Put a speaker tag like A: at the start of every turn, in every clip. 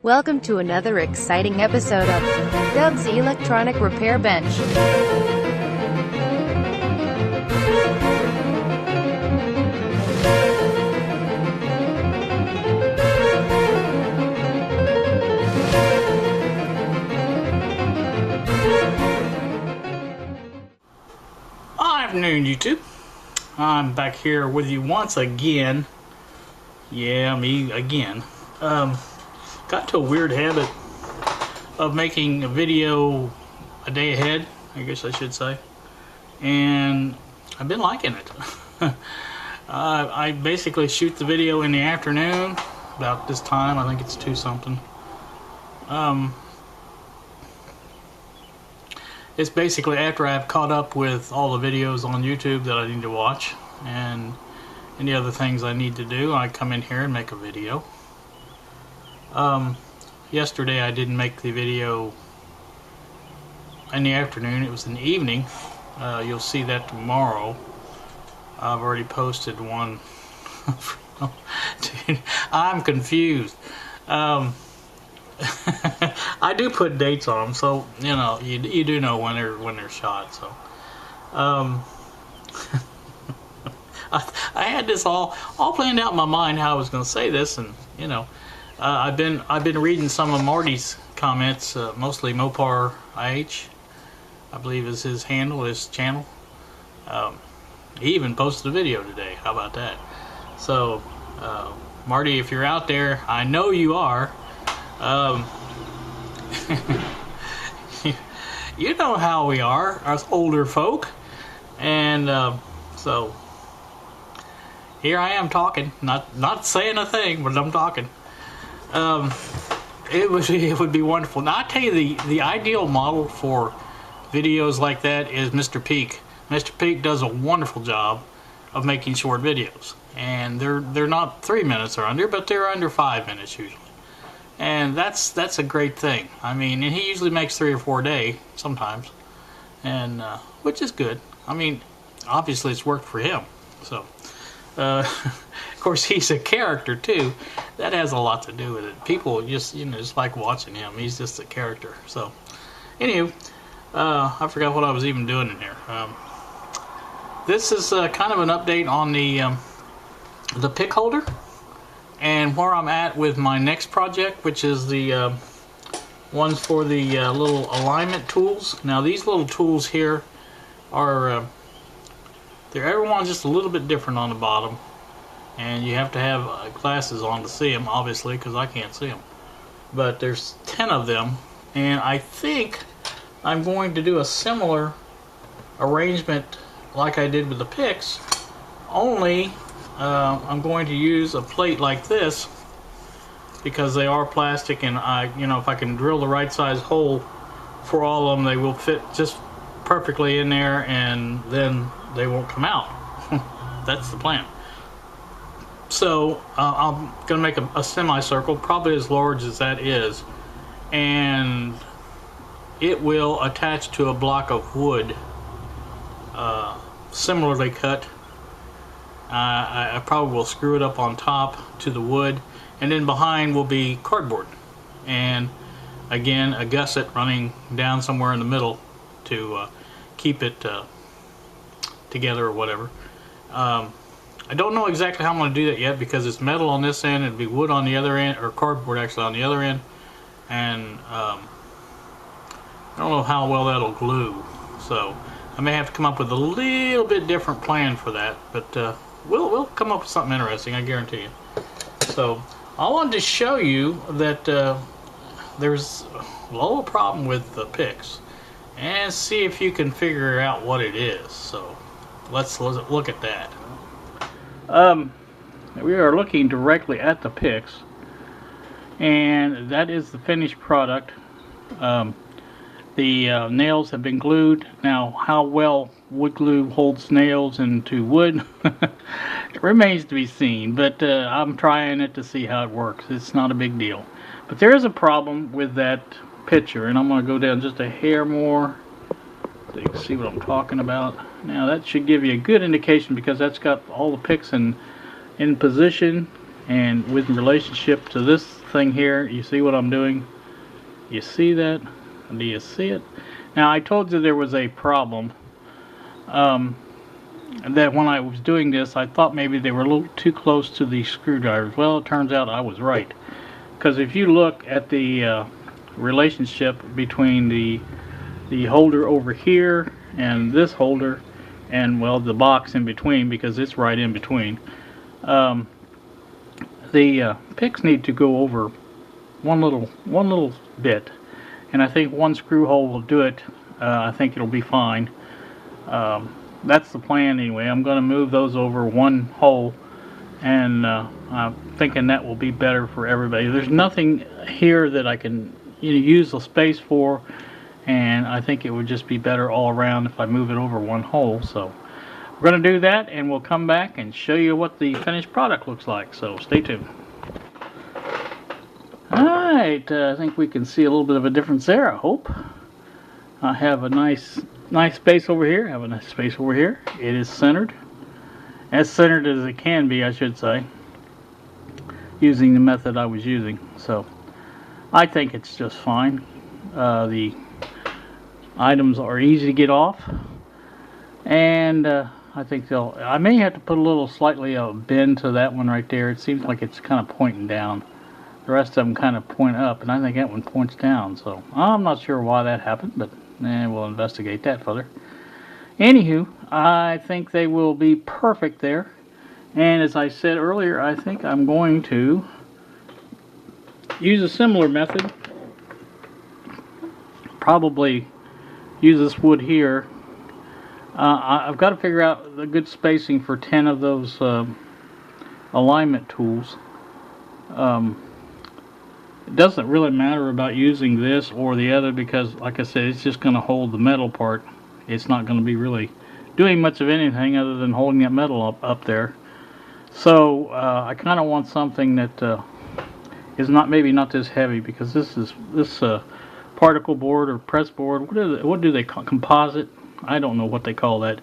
A: Welcome to another exciting episode of DERB's Electronic Repair Bench.
B: Afternoon, YouTube. I'm back here with you once again. Yeah, me again. Got to a weird habit of making a video a day ahead, I guess I should say, and I've been liking it. I basically shoot the video in the afternoon about this time. I think it's 2 something. It's basically after I've caught up with all the videos on YouTube that I need to watch and any other things I need to do. I come in here and make a video. Yesterday I didn't make the video in the afternoon, it was in the evening. You'll see that tomorrow. I've already posted one. Dude, I'm confused. I do put dates on them, so you know you do know when they're shot. So I had this all planned out in my mind how I was going to say this, and you know I've been reading some of Marty's comments, mostly Mopar IH, I believe is his handle, his channel. He even posted a video today. How about that? So Marty, if you're out there, I know you are. You know how we are, us older folk, and so here I am talking, not saying a thing, but I'm talking. It would be wonderful. Now I tell you, the ideal model for videos like that is Mr. Peak. Mr. Peak does a wonderful job of making short videos, and they're not 3 minutes or under, but they're under 5 minutes usually. And that's a great thing. I mean, and he usually makes 3 or 4 a day sometimes, and which is good. I mean, obviously it's worked for him. So, of course, he's a character too. That has a lot to do with it. People just just like watching him. He's just a character. So, anywho, I forgot what I was even doing in here. This is kind of an update on the pick holder, and where I'm at with my next project, which is the ones for the little alignment tools. Now these little tools here are, they're everyone just a little bit different on the bottom, and you have to have glasses on to see them, obviously, because I can't see them. But there's 10 of them, and I think I'm going to do a similar arrangement like I did with the picks, only I'm going to use a plate like this because they are plastic, and if I can drill the right size hole for all of them, they will fit just perfectly in there, and then they won't come out. That's the plan. So I'm going to make a semicircle, probably as large as that is, and it will attach to a block of wood, similarly cut. I probably will screw it up on top to the wood, and then behind will be cardboard, and again a gusset running down somewhere in the middle to keep it together or whatever. I don't know exactly how I'm going to do that yet because it's metal on this end, it'd be wood on the other end, or cardboard actually on the other end, and I don't know how well that'll glue, so I may have to come up with a little bit different plan for that, but we'll come up with something interesting, I guarantee you. So I wanted to show you that there's a little problem with the picks, and see if you can figure out what it is. So let's look at that. We are looking directly at the picks, and that is the finished product. The nails have been glued. Now, how well wood glue holds nails into wood it remains to be seen, but I'm trying it to see how it works. It's not a big deal. But there is a problem with that picture, and I'm going to go down just a hair more so you can see what I'm talking about. Now, that should give you a good indication because that's got all the picks in position and with relationship to this
C: thing here. You see what I'm doing? You see that? Do you see it? Now, I told you there was a problem. That when I was doing this, I thought maybe they were a little too close to the screwdrivers. Well, it turns out I was right. Because if you look at the relationship between the holder over here and this holder, and well, the box in between, because it's right in between, the picks need to go over one little bit, and I think one screw hole will do it. I think it'll be fine. That's the plan anyway. I'm going to move those over one hole, and I'm thinking that will be better for everybody. There's nothing here that I can use the space for, and I think it would just be better all around if I move it over one hole. So we're going to do that, and we'll come back and show you what the finished product looks like. So stay tuned. Alright, I think we can see a little bit of a difference there, I hope. I have a nice space over here. I have a nice space over here. It is centered. As centered as it can be, I should say, using the method I was using. So I think it's just fine. The items are easy to get off, and I think I may have to put a little slightly bend to that one right there. It seems like it's kind of pointing down. The rest of them kind of point up, and I think that one points down. So I'm not sure why that happened, but we'll investigate that further. Anywho, I think they will be perfect there. And as I said earlier, I think I'm going to use a similar method. Probably use this wood here. I've got to figure out the good spacing for 10 of those alignment tools. It doesn't really matter about using this or the other, because like I said, it's just going to hold the metal part. It's not going to be really doing much of anything other than holding that metal up there. So I kind of want something that is maybe not this heavy, because this particle board or press board, what do they call composite? I don't know what they call that.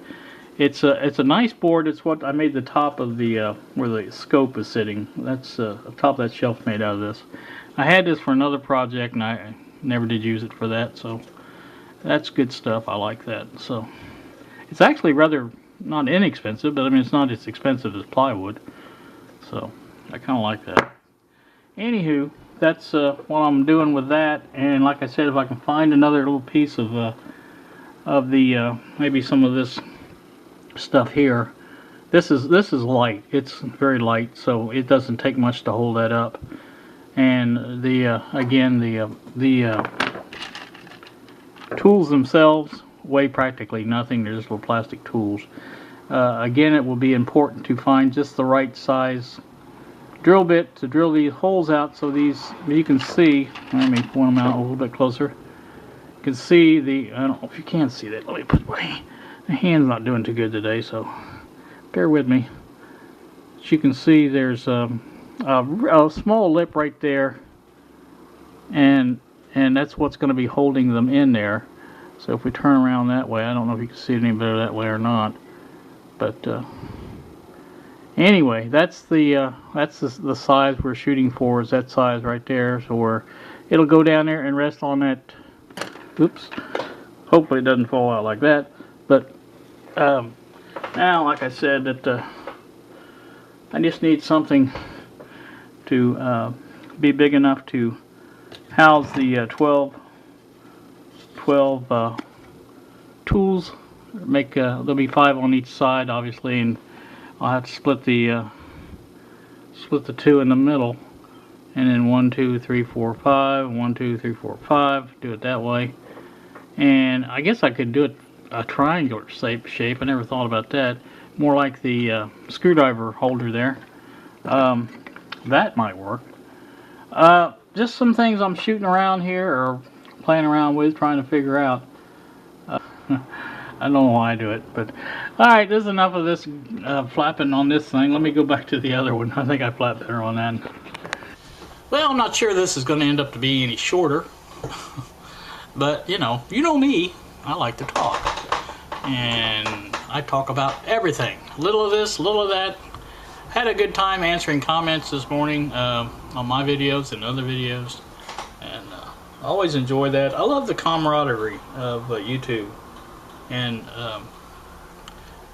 C: It's a nice board. It's what I made the top of the where the scope is sitting. That's the top of that shelf made out of this. I had this for another project, and I never did use it for that, so that's good stuff. I like that. So it's actually rather not inexpensive, but I mean, it's not as expensive as plywood, so I kind of like that. Anywho, that's what I'm doing with that. And like I said, if I can find another little piece of the maybe some of this stuff here. This is light. It's very light, so it doesn't take much to hold that up. And the again, the tools themselves weigh practically nothing. They're just little plastic tools. Again, it will be important to find just the right size drill bit to drill these holes out, so these, you can see, let me point them out a little bit closer. You can see the, I don't know if you can see that. Let me put my hand's not doing too good today, so bear with me. As you can see, there's a small lip right there, and that's what's going to be holding them in there. So if we turn around that way, I don't know if you can see it any better that way or not, but anyway, that's the size we're shooting for, is that size right there. So it'll go down there and rest on that. Oops. Hopefully it doesn't fall out like that. But now, like I said, that I just need something to be big enough to house the 12 tools. There'll be 5 on each side, obviously, and I'll have to split the 2 in the middle, and then 1, 2, 3, 4, 5, 1, 2, 3, 4, 5. Do it that way, and I guess I could do it a triangular shape. I never thought about that. More like the screwdriver holder there. That might work. Just some things I'm shooting around here, or playing around with, trying to figure out. I don't know why I do it, but alright, there's enough of this flapping on this thing. Let me go back to the other one. I think I flap better on that.
B: Well, I'm not sure this is going to end up to be any shorter, but you know me, I like to talk, and I talk about everything. A little of this, a little of that. had a good time answering comments this morning on my videos and other videos, and I always enjoy that. I love the camaraderie of YouTube, and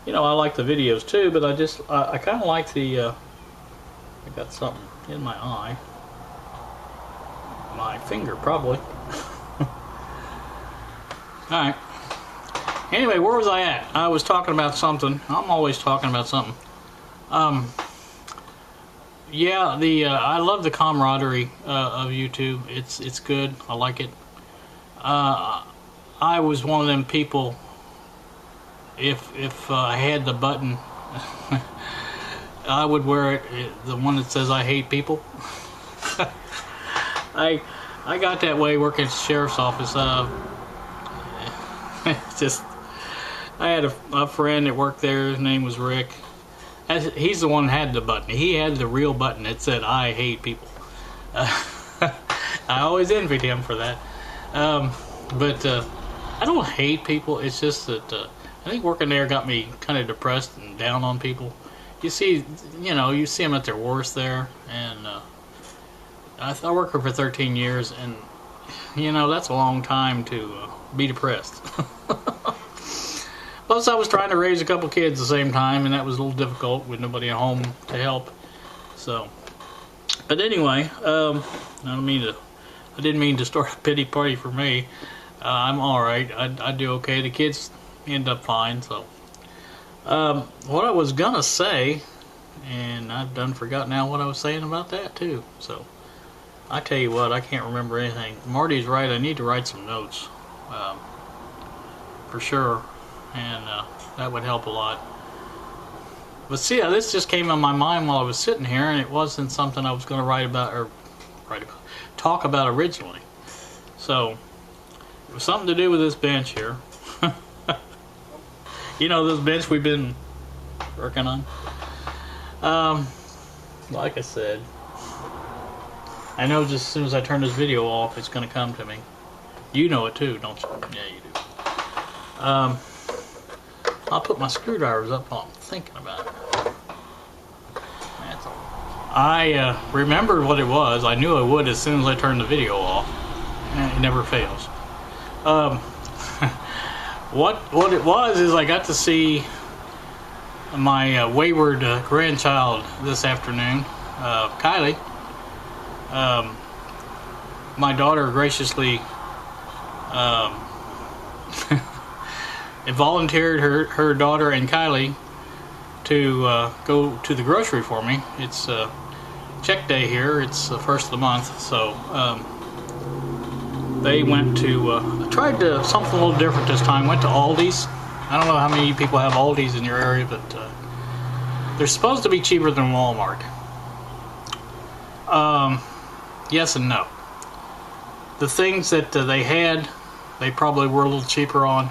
B: you know, I like the videos too, but I kind of like the I got something in my eye, my finger probably. Alright, anyway, where was I at? I was talking about something. I'm always talking about something. Yeah, I love the camaraderie of YouTube. It's good. I like it. I was one of them people. If I had the button, I would wear it. The one that says "I hate people." I got that way working at the sheriff's office. Just I had a friend that worked there. His name was Rick. He's the one that had the button. He had the real button that said "I hate people." I always envied him for that. But I don't hate people. It's just that I think working there got me kind of depressed and down on people. You see them at their worst there, and I worked here for 13 years, and that's a long time to be depressed. Plus, I was trying to raise a couple kids at the same time, and that was a little difficult with nobody at home to help. So, but anyway, I didn't mean to start a pity party for me. I'm all right. I do okay. The kids end up fine. So, what I was gonna say, and I've done forgot now what I was saying about that too. So, I tell you what, I can't remember anything. Marty's right. I need to write some notes, for sure. And that would help a lot. But see, this just came on my mind while I was sitting here, and it wasn't something I was going to talk about originally. So it was something to do with this bench here. This bench we've been working on. Like I said, I know just as soon as I turn this video off, it's going to come to me. You know it too, don't you? Yeah, you do. I'll put my screwdrivers up while I'm thinking about it. That's all. I remembered what it was. I knew I would as soon as I turned the video off. It never fails. What it was is I got to see my wayward grandchild this afternoon, Kylie. My daughter graciously volunteered her daughter and Kylie to go to the grocery for me. It's check day here. It's the first of the month, so they went to tried something a little different this time. Went to Aldi's. I don't know how many people have Aldi's in your area, but they're supposed to be cheaper than Walmart. Yes and no. The things that they had, they probably were a little cheaper on.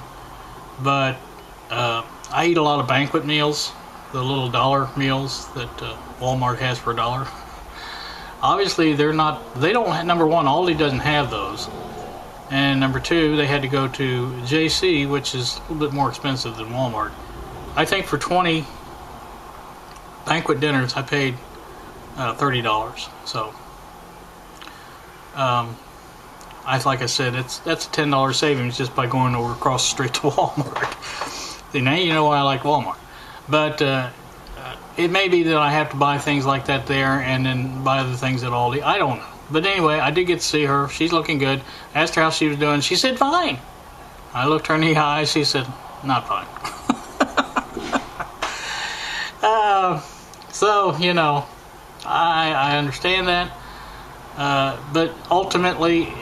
B: But I eat a lot of banquet meals, the little dollar meals that Walmart has for $1. Obviously, they don't, number one, Aldi doesn't have those. And number two, they had to go to JC, which is a little bit more expensive than Walmart. I think for 20 banquet dinners, I paid $30. So, like I said, that's a $10 savings just by going over across the street to Walmart. See, now you know why I like Walmart. But it may be that I have to buy things like that there and then buy other things at Aldi. I don't know. But anyway, I did get to see her. She's looking good. I asked her how she was doing. She said, fine. I looked her in the eye. She said, not fine. So, I understand that. But ultimately,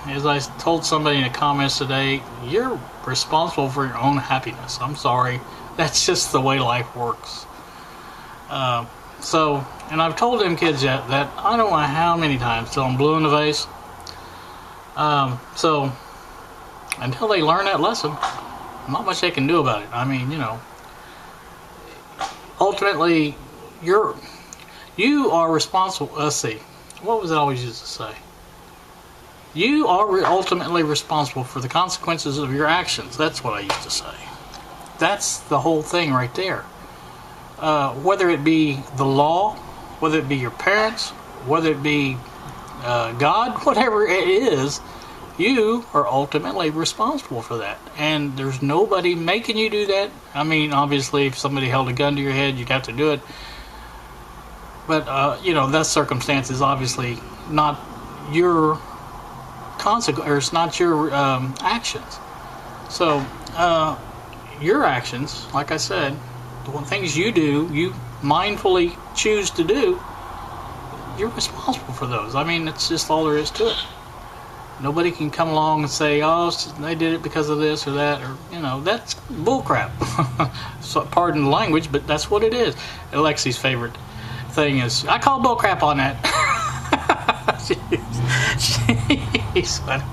B: as I told somebody in the comments today, you're responsible for your own happiness. I'm sorry. That's just the way life works. And I've told them kids that I don't know how many times till I'm blue in the face. So until they learn that lesson, not much they can do about it. I mean, ultimately, you are responsible. Let's see, what was it I always used to say? You are ultimately responsible for the consequences of your actions. That's what I used to say. That's the whole thing right there. whether it be the law, whether it be your parents, whether it be God, whatever it is, you are ultimately responsible for that. And there's nobody making you do that. I mean, obviously, if somebody held a gun to your head, you'd have to do it. But, you know, that circumstance is obviously not your consequence, or it's not your actions. So, your actions, like I said, the things you do, you mindfully choose to do, you're responsible for those. I mean, that's just all there is to it. Nobody can come along and say, oh, they did it because of this or that, or, you know, that's bullcrap. So, pardon the language, but that's what it is. Alexi's favorite thing is, I call bullcrap on that. She's funny.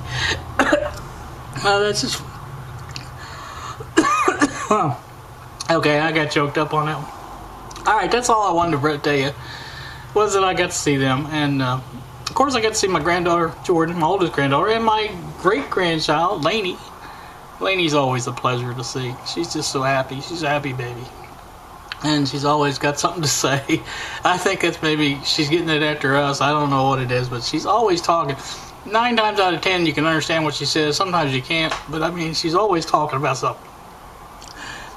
B: That's just... Okay, I got choked up on that one. Alright, that's all I wanted to tell you. Was that I got to see them, and of course I got to see my granddaughter Jordan, my oldest granddaughter, and my great-grandchild Lainey. Lainey's always a pleasure to see. She's just so happy. She's a happy baby. And she's always got something to say. I think it's maybe she's getting it after us. I don't know what it is, but she's always talking. 9 times out of 10 you can understand what she says. Sometimes you can't, but I mean, she's always talking about something.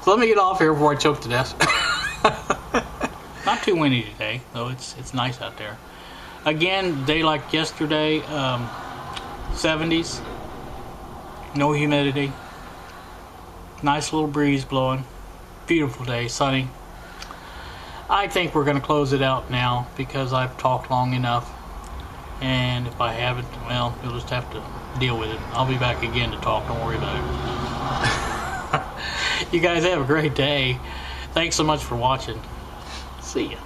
B: So let me get off here before I choke to death. Not too windy today, though. It's nice out there. Again, day like yesterday, 70s, no humidity, nice little breeze blowing, beautiful day, sunny. I think we're going to close it out now because I've talked long enough, and if I haven't, well, you'll just have to deal with it. I'll be back again to talk, don't worry about it. You guys have a great day. Thanks so much for watching. See ya.